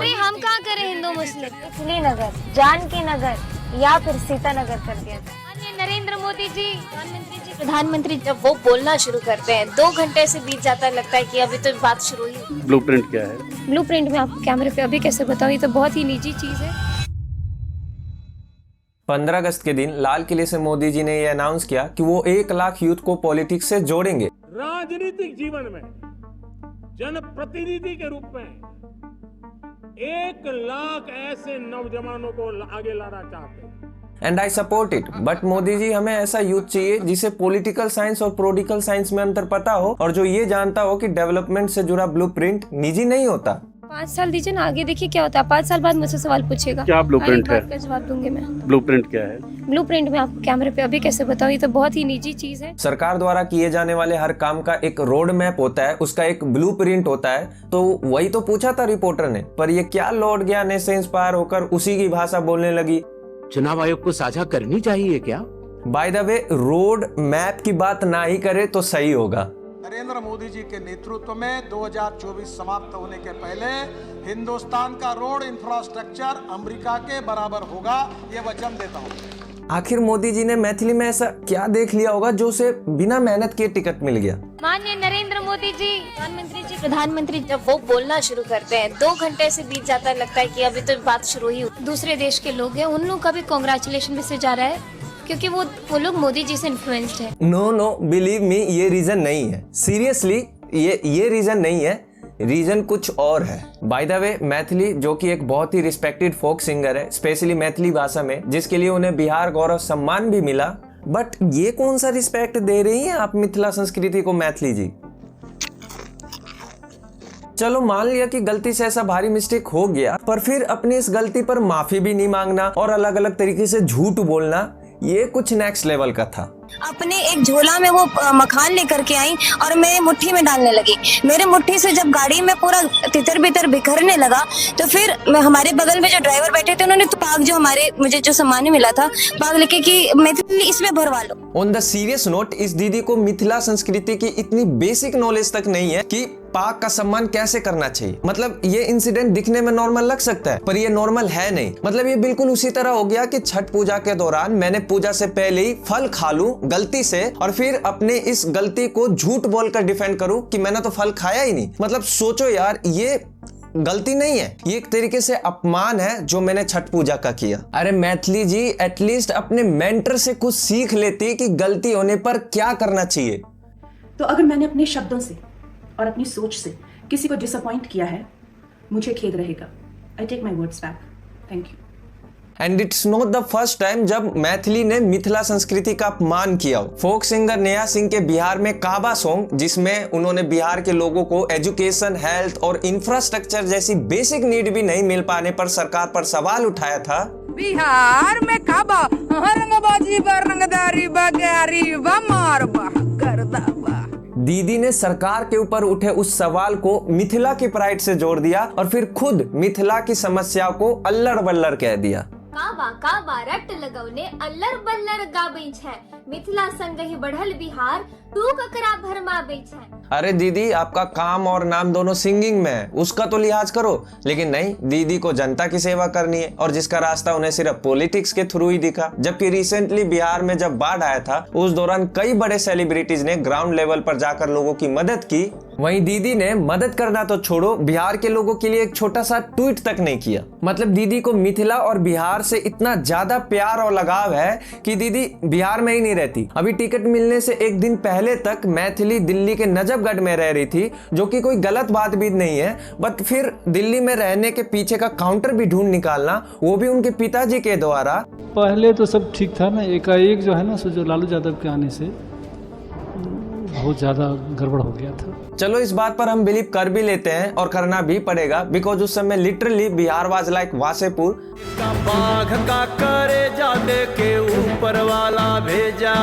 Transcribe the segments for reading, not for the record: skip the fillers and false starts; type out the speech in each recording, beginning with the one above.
अरे हम कहाँ करें हिंदू मुस्लिम। इसलिए नगर, जानकी नगर या फिर सीता नगर कर दिया था। नरेंद्र मोदी जी प्रधानमंत्री जब वो बोलना शुरू करते हैं 2 घंटे से बीत जाता है, लगता है कि अभी तो बात शुरू ही। ब्लूप्रिंट क्या है? ब्लूप्रिंट में आपको कैमरे पे अभी कैसे बताऊं, ये तो बहुत ही निजी चीज है। 15 अगस्त के दिन लाल किले से मोदी जी ने यह अनाउंस किया कि वो 1 लाख यूथ को पॉलिटिक्स से जोड़ेंगे। राजनीतिक जीवन में जनप्रतिनिधि के रूप में 1 लाख ऐसे नौजवानों को आगे लाना चाहते हैं। And I support it, but Modi ji हमें ऐसा यूथ चाहिए जिसे पॉलिटिकल साइंस और पॉलिटिकल साइंस में अंतर पता हो और जो ये जानता हो कि डेवलपमेंट से जुड़ा ब्लूप्रिंट निजी नहीं होता। 5 साल दीजिए ना, आगे देखिए क्या होता है। 5 साल बाद मुझसे सवाल पूछेगा, क्या ब्लूप्रिंट है? का जवाब दूंगी मैं। ब्लूप्रिंट क्या है? ब्लूप्रिंट में आपको कैमरे पे अभी कैसे बताऊं, ये तो बहुत ही निजी चीज है। सरकार द्वारा किए जाने वाले हर काम का एक रोड मैप होता है, उसका एक ब्लूप्रिंट होता है। तो वही तो पूछा था रिपोर्टर ने, पर ये क्या लौट गया ने से इंस्पायर होकर उसी की भाषा बोलने लगी। चुनाव आयोग को साझा करनी चाहिए क्या? By the way, road map की बात ना ही करे तो सही होगा। नरेंद्र मोदी जी के नेतृत्व में 2024 समाप्त होने के पहले हिंदुस्तान का रोड इंफ्रास्ट्रक्चर अमेरिका के बराबर होगा, ये वचन देता हूँ। आखिर मोदी जी ने मैथिली में ऐसा क्या देख लिया होगा जो उसे बिना मेहनत के टिकट मिल गया। माननीय नरेंद्र मोदी जी प्रधानमंत्री जब वो बोलना शुरू करते हैं 2 घंटे से बीत जाता है, लगता है कि अभी तो बात शुरू ही। दूसरे देश के लोग हैं, उन लोगों का भी कांग्रेचुलेशन मैसेज जा रहा है क्योंकि वो लोग मोदी जी से इन्फ्लुएंस्ड है। नो बिलीव मी, ये रीजन नहीं है। सीरियसली ये रीजन नहीं है, रीजन कुछ और है। बाय द वे, मैथिली जो कि एक बहुत ही रिस्पेक्टेड फोक सिंगर है, स्पेशली मैथिली भाषा में, जिसके लिए उन्हें बिहार गौरव सम्मान भी मिला। बट ये कौन सा रिस्पेक्ट दे रही हैं आप मिथिला संस्कृति को मैथिली जी? चलो मान लिया कि गलती से ऐसा भारी मिस्टेक हो गया, पर फिर अपनी इस गलती पर माफी भी नहीं मांगना और अलग अलग तरीके से झूठ बोलना, ये कुछ नेक्स्ट लेवल का था। अपने एक झोला में वो मखान लेकर के आई और मेरे मुट्ठी में डालने लगी। मेरे मुट्ठी से जब गाड़ी में पूरा तितर बितर बिखरने लगा तो फिर हमारे बगल में जो ड्राइवर बैठे थे उन्होंने तो पाग जो मुझे जो सामान मिला था पाग लेके कि मैथिली इसमें भरवा लो। ऑन द सीरियस नोट, इस दीदी को मिथिला संस्कृति की इतनी बेसिक नॉलेज तक नहीं है कि पाक का सम्मान कैसे करना चाहिए। मतलब ये इंसिडेंट दिखने में नॉर्मल लग सकता है, पर ये नॉर्मल है नहीं। मतलब ये बिल्कुल उसी तरह हो गया कि छठ पूजा के दौरान मैंने पूजा से पहले ही फल खा लूं गलती से और फिर अपने इस गलती को झूठ बोलकर डिफेंड करूं कि मैंने तो फल खाया ही नहीं। मतलब सोचो यार, ये गलती नहीं है, ये एक तरीके से अपमान है जो मैंने छठ पूजा का किया। अरे मैथिली जी, एटलीस्ट अपने मेंटर से कुछ सीख लेती कि गलती होने पर क्या करना चाहिए। तो अगर मैंने अपने शब्दों से और अपनी सोच से किसी को डिसअपॉइंट किया है, मुझे खेद रहेगा। I take my words back. Thank you. And it's not the first time जब मैथिली ने मिथिला संस्कृति का अपमान किया हो। फोक सिंगर नेहा सिंह के बिहार में काबा सॉन्ग, जिसमें उन्होंने बिहार के लोगों को एजुकेशन, हेल्थ और इंफ्रास्ट्रक्चर जैसी बेसिक नीड भी नहीं मिल पाने पर सरकार पर सवाल उठाया था। बिहार में काबा रंगबाजी रंगदारी बगारी मारबा करदाबा। दीदी ने सरकार के ऊपर उठे उस सवाल को मिथिला की प्राइड से जोड़ दिया और फिर खुद मिथिला की समस्या को अल्लड़ बल्लड़ कह दिया। काबा रट लगौने अल्लर बल्लर गाबै छै, मिथिला संगहि बढ़ल बिहार तू ककरा भरमाबै छै। अरे दीदी, आपका काम और नाम दोनों सिंगिंग में है, उसका तो लिहाज करो। लेकिन नहीं, दीदी को जनता की सेवा करनी है और जिसका रास्ता उन्हें सिर्फ पॉलिटिक्स के थ्रू ही दिखा। जबकि रिसेंटली बिहार में जब बाढ़ आया था, उस दौरान कई बड़े सेलिब्रिटीज ने ग्राउंड लेवल पर जाकर लोगों की मदद की। वहीं दीदी ने मदद करना तो छोड़ो, बिहार के लोगों के लिए एक छोटा सा ट्वीट तक नहीं किया। मतलब दीदी को मिथिला और बिहार से इतना ज्यादा प्यार और लगाव है कि दीदी बिहार में ही नहीं रहती। अभी टिकट मिलने से एक दिन पहले तक मैथिली दिल्ली के नजफगढ़ में रह रही थी, जो कि कोई गलत बात भी नहीं है। बट फिर दिल्ली में रहने के पीछे का काउंटर भी ढूंढ निकालना, वो भी उनके पिताजी के द्वारा। पहले तो सब ठीक था ना, एकाएक जो है ना, जो लालू यादव के आने से बहुत ज्यादा गड़बड़ हो गया था। चलो इस बात पर हम बिलीव कर भी लेते हैं और करना भी पड़ेगा, बिकॉज उस समय literally Bihar was like Wasseypur. बाघ का करे जाने के ऊपर वाला भेजा।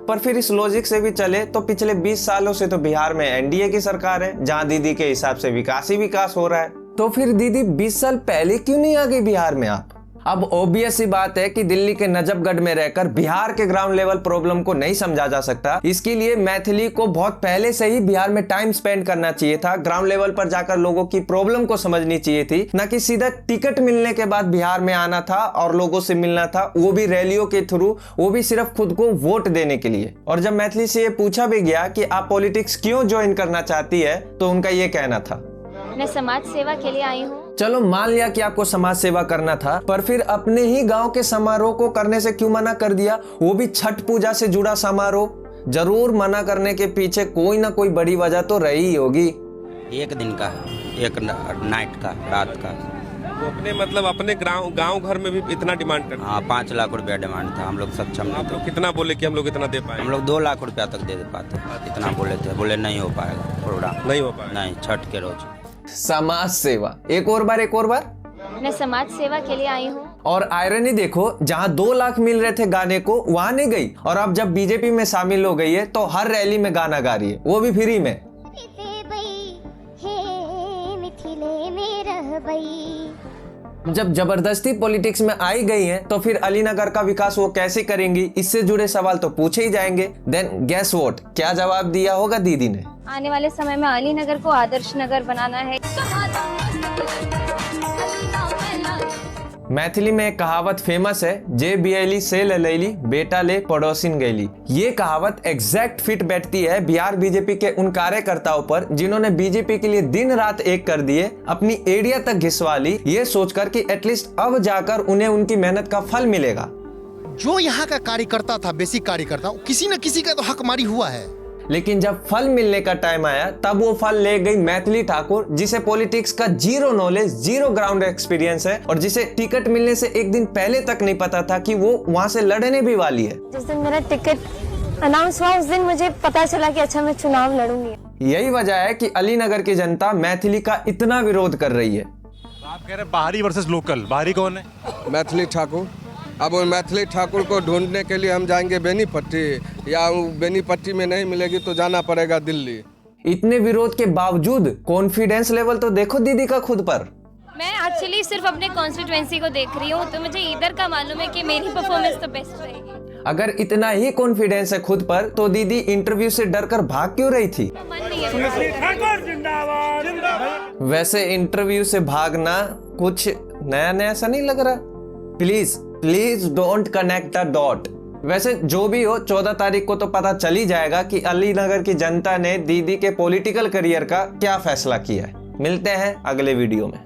पर फिर इस लॉजिक से भी चले तो पिछले 20 सालों से तो बिहार में एनडीए की सरकार है, जहां दीदी के हिसाब से विकास ही विकास हो रहा है। तो फिर दीदी 20 साल पहले क्यों नहीं आ गई बिहार में आप? अब ऑब्वियस सी बात है कि दिल्ली के नजफगढ़ में रहकर बिहार के ग्राउंड लेवल प्रॉब्लम को नहीं समझा जा सकता। इसके लिए मैथिली को बहुत पहले से ही बिहार में टाइम स्पेंड करना चाहिए था, ग्राउंड लेवल पर जाकर लोगों की प्रॉब्लम को समझनी चाहिए थी, न कि सीधा टिकट मिलने के बाद बिहार में आना था और लोगों से मिलना था, वो भी रैलियों के थ्रू, वो भी सिर्फ खुद को वोट देने के लिए। और जब मैथिली से ये पूछा भी गया कि आप पॉलिटिक्स क्यों ज्वाइन करना चाहती है, तो उनका ये कहना था, मैं समाज सेवा के लिए आई हूँ। चलो मान लिया कि आपको समाज सेवा करना था, पर फिर अपने ही गांव के समारोह को करने से क्यों मना कर दिया, वो भी छठ पूजा से जुड़ा समारोह। जरूर मना करने के पीछे कोई ना कोई बड़ी वजह तो रही ही होगी। एक दिन का, एक नाइट का, रात का। अपने मतलब अपने गांव घर में भी इतना डिमांड करते? हाँ, 5 लाख रुपया डिमांड था। हम लोग सक्षम नहीं थे। आप लोग कितना बोले कि हम लोग इतना दे पाए? हम लोग 2 लाख रुपया तक दे पाते, इतना बोले थे। बोले नहीं हो पाएगा प्रोग्राम, नहीं हो पाएगा, नहीं, छठ के रोज। समाज सेवा, एक और बार मैं समाज सेवा के लिए आई हूँ। और आयरनी देखो, जहाँ 2 लाख मिल रहे थे गाने को, वहाँ नहीं गई, और अब जब बीजेपी में शामिल हो गई है तो हर रैली में गाना गा रही है, वो भी फ्री में। जब जबरदस्ती पॉलिटिक्स में आई गई हैं, तो फिर अलीनगर का विकास वो कैसे करेंगी, इससे जुड़े सवाल तो पूछे ही जाएंगे। देन गेस व्हाट, क्या जवाब दिया होगा दीदी ने? आने वाले समय में अलीनगर को आदर्श नगर बनाना है। मैथिली में एक कहावत फेमस है, जे बियली से ललैली, बेटा ले पड़ोसिन गैली। ये कहावत एग्जैक्ट फिट बैठती है बिहार बीजेपी के उन कार्यकर्ताओं पर जिन्होंने बीजेपी के लिए दिन रात एक कर दिए, अपनी एरिया तक घिसवा ली, ये सोचकर कि एटलीस्ट अब जाकर उन्हें उनकी मेहनत का फल मिलेगा। जो यहाँ का कार्यकर्ता था, बेसिक कार्यकर्ता, किसी न किसी का तो हकमारी हुआ है। लेकिन जब फल मिलने का टाइम आया, तब वो फल ले गई मैथिली ठाकुर, जिसे पॉलिटिक्स का zero knowledge, zero ground experience है, और जिसे टिकट मिलने से एक दिन पहले तक नहीं पता था कि वो वहाँ से लड़ने भी वाली है। जिस दिन मेरा टिकट अनाउंस हुआ, उस दिन मुझे पता चला कि अच्छा मैं चुनाव लड़ूंगी। यही वजह है कि अलीनगर की जनता मैथिली का इतना विरोध कर रही है। आप कह रहे हैं बाहरी वर्सेस लोकल, बाहरी कौन है? मैथिली ठाकुर। अब मैथिली ठाकुर को ढूंढने के लिए हम जाएंगे बेनीपट्टी, या बेनीपट्टी में नहीं मिलेगी तो जाना पड़ेगा दिल्ली। इतने विरोध के बावजूद कॉन्फिडेंस लेवल तो देखो दीदी का खुद पर। मैं एक्चुअली सिर्फ अपने कॉन्स्टिट्यूएंसी को देख रही हूँ, तो मुझे इधर का मालूम है कि मेरी परफॉर्मेंस तो बेस्ट रहेगी। अगर इतना ही कॉन्फिडेंस है खुद पर, तो दीदी इंटरव्यू से डरकर भाग क्यों रही थी? वैसे इंटरव्यू से भागना कुछ नया नया सा नहीं लग रहा। Please don't connect the dot. वैसे जो भी हो, 14 तारीख को तो पता चल ही जाएगा कि अलीनगर की जनता ने दीदी के पॉलिटिकल करियर का क्या फैसला किया है। मिलते हैं अगले वीडियो में।